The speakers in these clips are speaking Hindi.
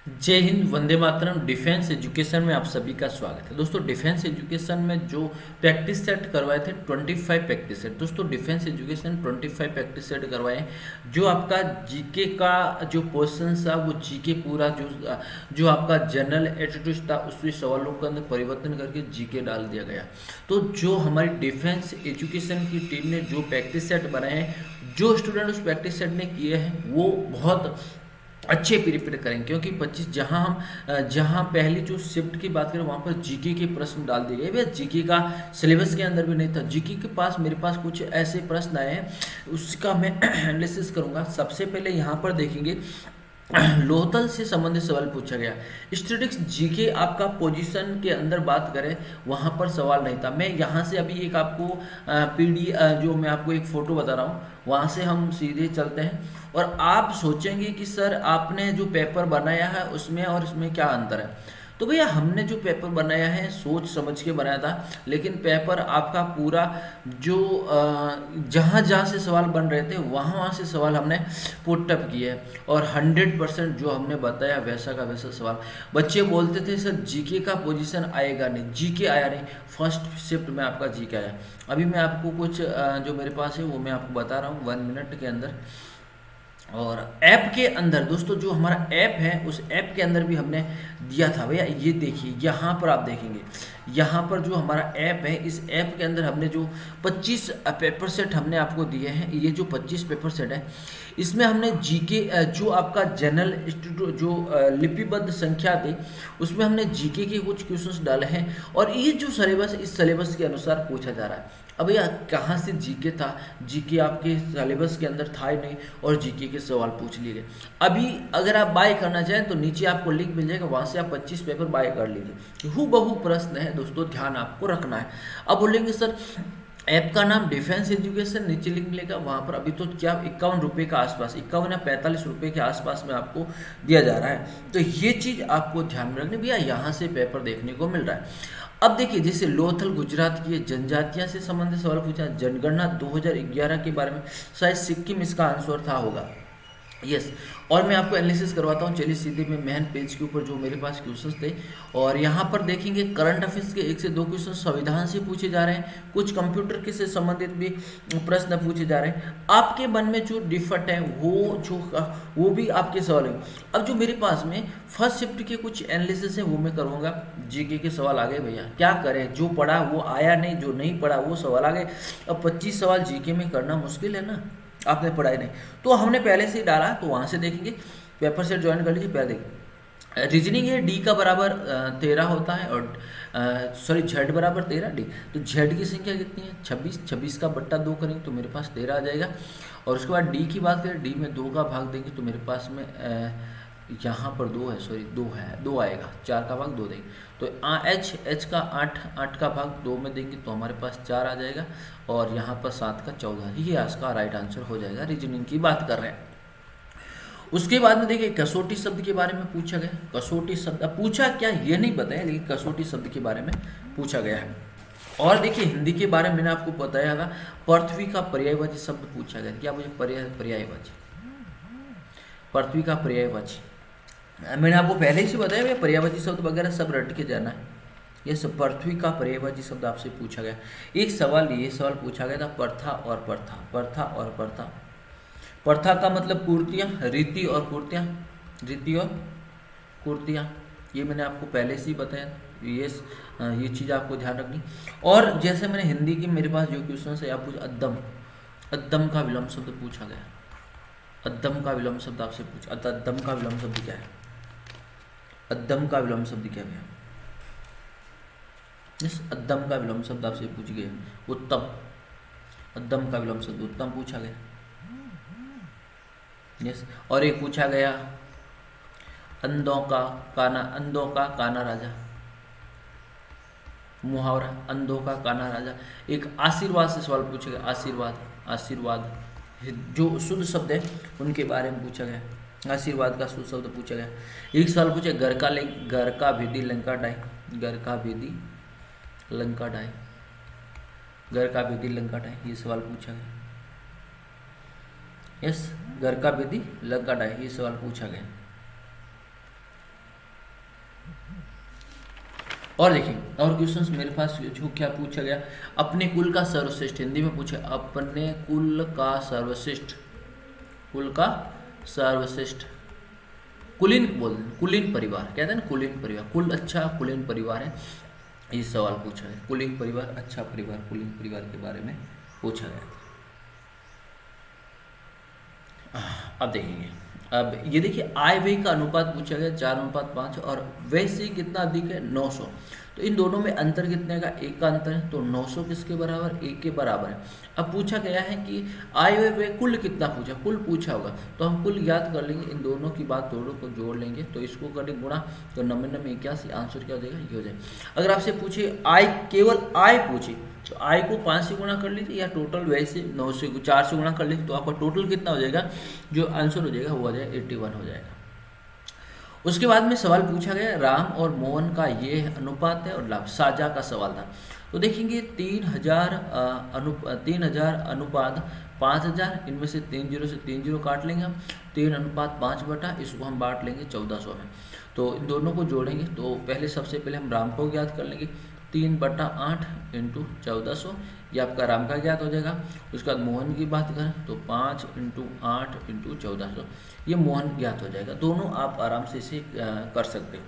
जय हिंद, वंदे मातरम। डिफेंस एजुकेशन में आप सभी का स्वागत है। दोस्तों, डिफेंस एजुकेशन में जो प्रैक्टिस सेट करवाए थे 25 प्रैक्टिस सेट। दोस्तों, डिफेंस एजुकेशन 25 प्रैक्टिस सेट करवाए, जो आपका जीके का जो क्वेश्चन था वो जीके पूरा जो आपका जनरल एटीट्यूड था उसमें सवालों के अंदर परिवर्तन करके जीके डाल दिया गया। तो जो हमारी डिफेंस एजुकेशन की टीम ने जो प्रैक्टिस सेट बनाए हैं, जो स्टूडेंट उस प्रैक्टिस सेट ने किए हैं वो बहुत अच्छे प्रिपेयर करें, क्योंकि 25 जहां पहली जो शिफ्ट की बात करें वहां पर जीके के प्रश्न डाल दिए गए। भैया, जीके का सिलेबस के अंदर भी नहीं था। जीके के पास मेरे पास कुछ ऐसे प्रश्न आए हैं, उसका मैं एनालिसिस करूंगा। सबसे पहले यहाँ पर देखेंगे, लोहतल से संबंधित सवाल पूछा गया। स्टैटिस्टिक्स जीके आपका पोजीशन के अंदर बात करें वहां पर सवाल नहीं था। मैं यहाँ से अभी एक आपको पीडी जो मैं आपको एक फोटो बता रहा हूँ, वहां से हम सीधे चलते हैं और आप सोचेंगे कि सर आपने जो पेपर बनाया है उसमें और इसमें क्या अंतर है। तो भैया, हमने जो पेपर बनाया है सोच समझ के बनाया था, लेकिन पेपर आपका पूरा जो जहाँ जहाँ से सवाल बन रहे थे वहाँ वहाँ से सवाल हमने पुटअप किए और 100% जो हमने बताया वैसा का वैसा सवाल। बच्चे बोलते थे सर जीके का पोजीशन आएगा नहीं, जीके आया नहीं। फर्स्ट शिफ्ट में आपका जीके आया। अभी मैं आपको कुछ जो मेरे पास है वो मैं आपको बता रहा हूँ 1 मिनट के अंदर। और ऐप के अंदर दोस्तों, जो हमारा ऐप है उस ऐप के अंदर भी हमने दिया था। भैया ये देखिए, यहाँ पर आप देखेंगे, यहाँ पर जो हमारा ऐप है, इस ऐप के अंदर हमने जो 25 पेपर सेट हमने आपको दिए हैं, ये जो 25 पेपर सेट है इसमें हमने जीके जो आपका जनरल इंस्टीट्यूट जो लिपिबद्ध संख्या थी उसमें हमने जीके के कुछ क्वेश्चंस डाले हैं और ये जो सिलेबस इस सिलेबस के अनुसार पूछा जा रहा है। अब भैया कहाँ से जीके था? जीके आपके सिलेबस के अंदर था ही नहीं और जीके के सवाल पूछ लिए गए। अभी अगर आप बाय करना चाहें तो नीचे आपको लिंक मिल जाएगा, वहाँ से आप 25 पेपर बाय कर लीजिए। हूबहू प्रश्न है दोस्तों, ध्यान आपको रखना है। अब बोलेंगे सर ऐप का नाम डिफेंस एजुकेशन, नीचे लिंक मिलेगा वहाँ पर। अभी तो क्या 51 रुपये के आसपास, 51 या 45 रुपये के आसपास में आपको दिया जा रहा है। तो ये चीज़ आपको ध्यान में रखनी भैया, यहाँ से पेपर देखने को मिल रहा है। अब देखिए, जैसे लोथल गुजरात की जनजातियां से संबंधित सवाल पूछा, जनगणना 2011 के बारे में, शायद सिक्किम इसका आंसर था होगा। यस। और मैं आपको एनालिसिस करवाता हूँ। चलिए सीधे मैं मेन पेज के ऊपर जो मेरे पास क्वेश्चंस थे, और यहाँ पर देखेंगे करंट अफेयर्स के 1 से 2 क्वेश्चन संविधान से पूछे जा रहे हैं, कुछ कंप्यूटर के से संबंधित भी प्रश्न पूछे जा रहे हैं। आपके मन में जो डिफट है वो भी आपके सवाल है। अब जो मेरे पास में फर्स्ट शिफ्ट के कुछ एनालिसिस है वो मैं करूँगा। जीके के सवाल आ गए भैया, क्या करें, जो पढ़ा वो आया नहीं, जो नहीं पढ़ा वो सवाल आ गए। अब 25 सवाल जीके में करना मुश्किल है ना, आपने पढ़ाई नहीं। तो हमने पहले से ही डाला, तो वहाँ से देखेंगे, पेपर सेट ज्वाइन कर लीजिए। पहले देखिए, रीजनिंग है डी का बराबर 13 होता है, और सॉरी जेड बराबर 13 डी। तो जेड की संख्या कितनी है? 26। 26 का बट्टा 2 करेंगे तो मेरे पास 13 आ जाएगा। और उसके बाद डी की बात करें, डी में 2 का भाग देंगे तो मेरे पास में यहाँ पर 2 है, सॉरी 2 है, 2 आएगा, 4 का भाग 2 देंगे तो एच का 8, 8 का भाग 2 में देंगे तो हमारे पास 4 आ जाएगा, और यहाँ पर 7 का 14, ये इसका राइट आंसर हो जाएगा। रीजनिंग की बात कर रहे हैं। उसके बाद में देखिए, कसौटी शब्द के बारे में पूछा गया। कसौटी शब्द पूछा क्या ये नहीं बताया, लेकिन कसौटी शब्द के बारे में पूछा गया है। और देखिए, हिंदी के बारे में मैंने आपको बताया था, पृथ्वी का पर्यायवाची शब्द पूछा गया। क्या मुझे पर्यायवाची, पृथ्वी का पर्यायवाची, मैंने आपको पहले ही से बताया भैया, पर्यायवाची शब्द वगैरह सब रट के जाना है। ये सब पृथ्वी का पर्यायवाची शब्द आपसे पूछा गया। एक सवाल, ये सवाल पूछा गया था, प्रथा और प्रथा, प्रथा और प्रथा। प्रथा का मतलब पूर्तियाँ, रीति और पूर्तियाँ, रीति और पूर्तियाँ, ये मैंने आपको पहले से ही बताया। ये चीज़ आपको ध्यान रखनी। और जैसे मैंने हिंदी की मेरे पास जो क्वेश्चन है, आप पूछ अद्दम, अद्दम का विलोम शब्द पूछा गया। अद्दम का विलोम शब्द आपसे पूछा, अद्दम का विलोम शब्द क्या है? अद्दम का विलोम शब्द क्या है? इस अद्दम का विलोम शब्द आपसे पूछ गया। उत्तम, अद्दम का विलोम शब्द उत्तम पूछा गया। यस। और एक पूछा गया अंधों का काना राजा, मुहावरा, अंधों का काना राजा। एक आशीर्वाद से सवाल पूछा गया, आशीर्वाद, आशीर्वाद जो शुद्ध शब्द है उनके बारे में पूछा गया। आशीर्वाद का शुद्ध शब्द पूछा गया। एक सवाल पूछा, घर का भेदी लंका ढाई, घर का भेदी लंका ढाई, घर का भेदी लंका ढाई, ये सवाल पूछा गया। यस, घर का भेदी लंका ढाई, ये सवाल पूछा गया। और देखिए और क्वेश्चंस मेरे पास जो क्या पूछा गया, अपने कुल का सर्वश्रेष्ठ, हिंदी में पूछे अपने कुल का सर्वश्रेष्ठ, कुल का सर्वश्रेष्ठ, कुलीन बोल, कुलीन परिवार कहते हैं ना, कुलीन परिवार, कुल अच्छा कुलीन परिवार है, ये सवाल पूछा है। कुलीन परिवार अच्छा परिवार, कुलीन परिवार के बारे में पूछा गया था। अब देखेंगे, अब ये देखिए आय व्यय का अनुपात पूछा गया 4:5 और व्यय से कितना अधिक है 900, तो इन दोनों में अंतर कितने का, एक का अंतर है, तो 900 किसके बराबर, एक के बराबर है। अब पूछा गया है कि आय व्यय कुल कितना पूछा, कुल पूछा होगा तो हम कुल याद कर लेंगे, इन दोनों की बात दोनों को जोड़ लेंगे, तो इसको करें गुणा, तो 91 आंसर क्या हो जाएगा, ये हो जाएगा। अगर आपसे पूछे आय, केवल आय पूछे तो आय को 5 से गुणा कर लीजिए या टोटल व्यय से 9 से 4 से गुणा कर लीजिए, तो आपका टोटल कितना हो जाएगा, जो आंसर हो जाएगा वो हो जाएगा 81 हो जाएगा। उसके बाद में सवाल पूछा गया राम और मोहन का ये अनुपात है और लाभ, साझा का सवाल था। तो देखेंगे 3000 अनुपात 5000, इनमें से 30 से 30 काट लेंगे हम, 3:5 बटा, इसको हम बांट लेंगे 1400 में, तो इन दोनों को जोड़ेंगे, तो पहले सबसे पहले हम राम को ज्ञात कर लेंगे, 3/8 इंटू 1400, ये आपका राम का ज्ञात हो जाएगा। उसके बाद मोहन की बात करें तो 5 इंटू 8 इंटू 1400, ये मोहन ज्ञात हो जाएगा। दोनों आप आराम से इसे कर सकते हो।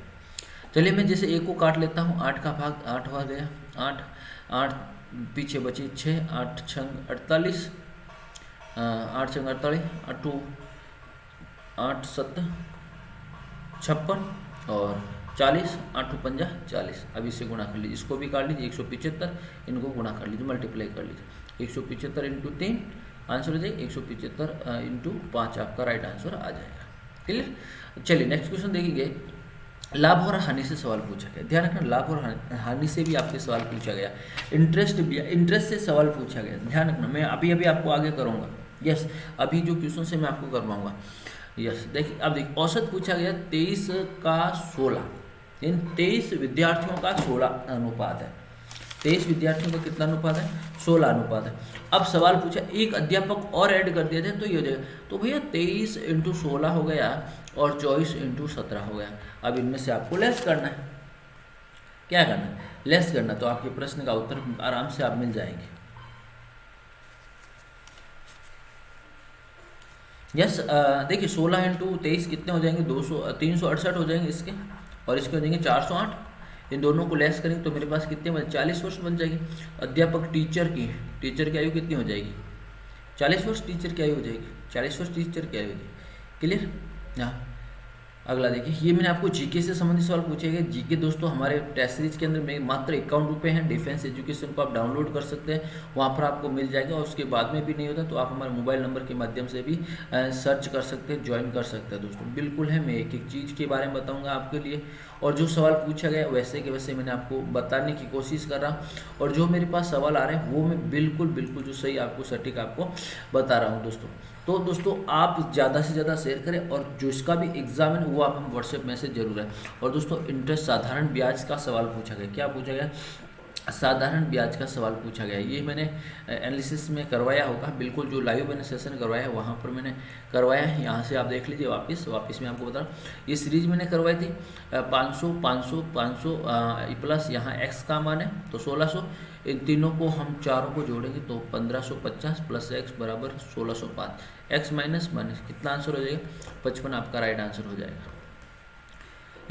चलिए मैं जैसे एक को काट लेता हूँ, 8 का भाग 8 हो गया, 8 8 पीछे बचे 6, 8 छंग 48, 8 छंग 48, 8 7 56 और 40, 8 पंजा 40। अब इससे गुणा कर लीजिए, इसको भी काट लीजिए 175, इनको गुणा कर लीजिए, मल्टीप्लाई कर लीजिए, 175 इंटू 3 आंसर हो जाएगा, 175 इंटू 5 आपका राइट आंसर आ जाएगा। क्लियर। चलिए नेक्स्ट क्वेश्चन देखिए, लाभ और हानि से सवाल पूछा गया, ध्यान रखना लाभ और हानि से भी आपके सवाल पूछा गया, इंटरेस्ट भी, इंटरेस्ट से सवाल पूछा गया, ध्यान रखना, मैं अभी अभी आपको आगे करूँगा, यस अभी जो क्वेश्चन से मैं आपको करवाऊँगा, यस। देखिए अब देखिए औसत पूछा गया 23 का 16, इन 23 विद्यार्थियों का 16 अनुपात है, 23 विद्यार्थियों का कितना अनुपात है, 16 अनुपात है। अब सवाल पूछा एक अध्यापक और ऐड कर दिए थे तो ये हो जाएगा, तो भैया 23 इंटू 16 हो गया और 24 इंटू 17 हो गया। अब इनमें से आपको लेस करना है, क्या करना है, लेस करना, तो आपके प्रश्न का उत्तर आराम से आप मिल जाएंगे। यस देखिए 16 इंटू 23 कितने हो जाएंगे, 368 हो जाएंगे इसके, और इसके हो जाएंगे 408, इन दोनों को लेस करेंगे तो मेरे पास कितने बन, 40 वर्ष बन जाएगी। अध्यापक टीचर की आयु कितनी हो जाएगी, 40 वर्ष टीचर की आयु हो जाएगी, 40 वर्ष टीचर की आयु हो जाएगी। क्लियर। हाँ अगला देखिए, ये मैंने आपको जीके से संबंधित सवाल पूछे गए। जीके दोस्तों हमारे टेस्ट सीरीज के अंदर में मात्र 51 रुपये हैं, डिफेंस एजुकेशन को आप डाउनलोड कर सकते हैं, वहाँ पर आपको मिल जाएगा, और उसके बाद में भी नहीं होता तो आप हमारे मोबाइल नंबर के माध्यम से भी सर्च कर सकते हैं, ज्वाइन कर सकते हैं दोस्तों। बिल्कुल है, मैं एक एक चीज़ के बारे में बताऊँगा आपके लिए, और जो सवाल पूछा गया वैसे के वैसे मैंने आपको बताने की कोशिश कर रहा, और जो मेरे पास सवाल आ रहे हैं वो मैं बिल्कुल बिल्कुल जो सही आपको सटीक आपको बता रहा हूँ दोस्तों। तो दोस्तों आप ज़्यादा से ज़्यादा शेयर करें, और जो इसका भी एग्जाम है वो आप हम व्हाट्सएप मैसेज जरूर है। और दोस्तों इंटरेस्ट साधारण ब्याज का सवाल पूछा गया, क्या पूछा गया, साधारण ब्याज का सवाल पूछा गया। ये मैंने एनालिसिस में करवाया होगा, बिल्कुल जो लाइव मैंने सेशन करवाया है वहाँ पर मैंने करवाया है, यहाँ से आप देख लीजिए वापस मैं आपको बता रहा हूँ। ये सीरीज मैंने करवाई थी 500 500 500 प्लस यहाँ एक्स का मान है तो 1600, इन तीनों को हम चारों को जोड़ेंगे तो 1550 प्लस एक्स बराबर 1605, एक्स माइनस माइनस कितना आंसर हो जाएगा, 55 आपका राइट आंसर हो जाएगा।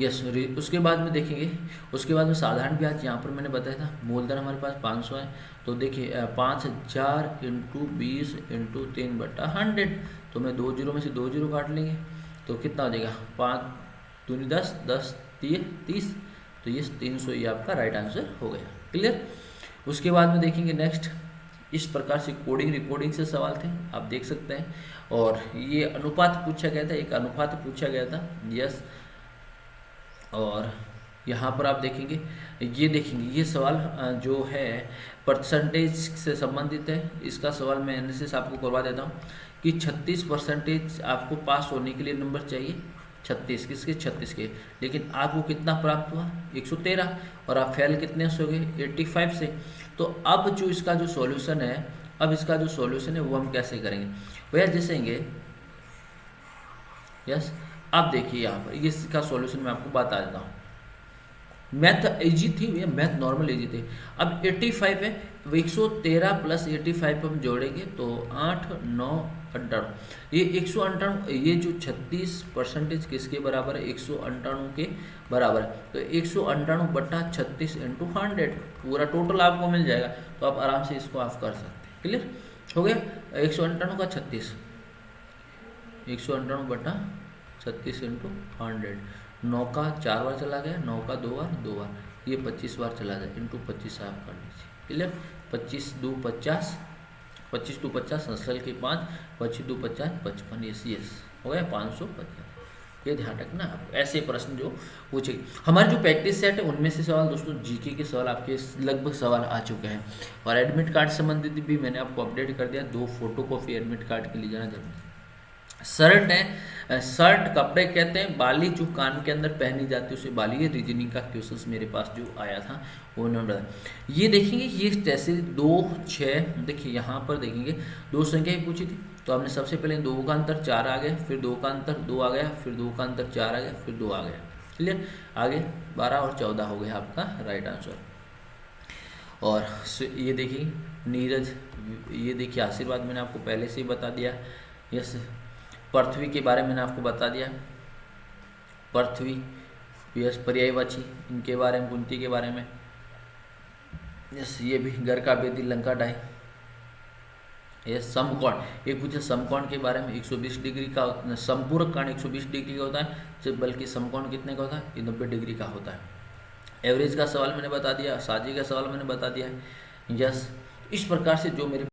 यस उसके बाद में देखेंगे, उसके बाद में साधारण ब्याज, यहाँ पर मैंने बताया था मूलधन हमारे पास 500 है, तो देखिए 5000 इंटू 20 इंटू 3/100, तो मैं 2 जीरो में से 2 जीरो काट लेंगे तो कितना हो जाएगा, 5 दूनी 10 10 30, तो ये 300 ये आपका राइट आंसर हो गया। क्लियर। उसके बाद में देखेंगे नेक्स्ट, इस प्रकार से कोडिंग रिकॉर्डिंग से सवाल थे आप देख सकते हैं, और ये अनुपात पूछा गया था, एक अनुपात पूछा गया था, यस। और यहाँ पर आप देखेंगे, ये देखेंगे ये सवाल जो है परसेंटेज से संबंधित है, इसका सवाल मैं एनालिसिस आपको करवा देता हूँ कि 36% आपको पास होने के लिए नंबर चाहिए, 36 किसके, 36 के, लेकिन आपको कितना प्राप्त हुआ 113, और आप फेल कितने से हो गए 85 से। तो अब जो इसका जो सॉल्यूशन है, अब इसका जो सॉल्यूशन है वो हम कैसे करेंगे भैया, जैसेंगे यस। अब देखिए यहाँ पर इसका सॉल्यूशन मैं आपको बता देता हूँ, मैथ इजी थी या मैथ नॉर्मल इजी थे। अब 85 है, 113 प्लस 85 हम जोड़ेंगे तो 8 9 98, ये 198, ये जो 36% किसके बराबर है, 198 के बराबर है। तो 198/36 इंटू 100 पूरा टोटल आपको मिल जाएगा। तो आप आराम से इसको आप कर सकते हैं। क्लियर हो गया। 198 का 36, 198/36 इंटू 100, 9 का 4 बार चला गया, 9 का 2 बार 2 बार, ये 25 बार चला जाए, इंटू 25 आप कर लीजिए। क्लियर। 25 2 50, 25 2 50 असल के 5, 25 2 50 55, यस हो गया 550। ये ध्यान रखना आप, ऐसे प्रश्न जो पूछे हमारे जो प्रैक्टिस सेट है उनमें से सवाल दोस्तों जीके के सवाल आपके लगभग सवाल आ चुके हैं। और एडमिट कार्ड संबंधित भी मैंने आपको अपडेट कर दिया, 2 फोटोकॉपी एडमिट कार्ड के लिए जाना जरूरी। शर्ट है, शर्ट कपड़े कहते हैं, बाली जो कान के अंदर पहनी जाती है उसे बाली है। रीजनिंग का क्वेश्चन मेरे पास जो आया था वो उन्होंने बताया। ये देखेंगे ये जैसे 2 6, देखिए यहाँ पर देखेंगे 2 संख्या ही पूछी थी, तो हमने सबसे पहले 2 का अंतर 4 आ गया, फिर 2 का अंतर 2 आ गया, फिर 2 का अंतर 4 आ गया, फिर 2 आ गया। क्लियर। आगे 12 और 14 हो गया आपका राइट आंसर। और ये देखिए नीरज, ये देखिए आशीर्वाद मैंने आपको पहले से ही बता दिया। यस, पृथ्वी के बारे में मैंने आपको बता दिया, पृथ्वी, यस पर्यायवाची इनके बारे में, कुंती के बारे में। यस, ये भी घर का बेदी लंका ढाई। यस, समकोण, ये पूछे समकोण के बारे में, 120 डिग्री का, संपूरक कोण 120 डिग्री का होता है, जब बल्कि समकोण कितने का होता है, ये 90 डिग्री का होता है। एवरेज का सवाल मैंने बता दिया, साजी का सवाल मैंने बता दिया है। यस, इस प्रकार से जो मेरे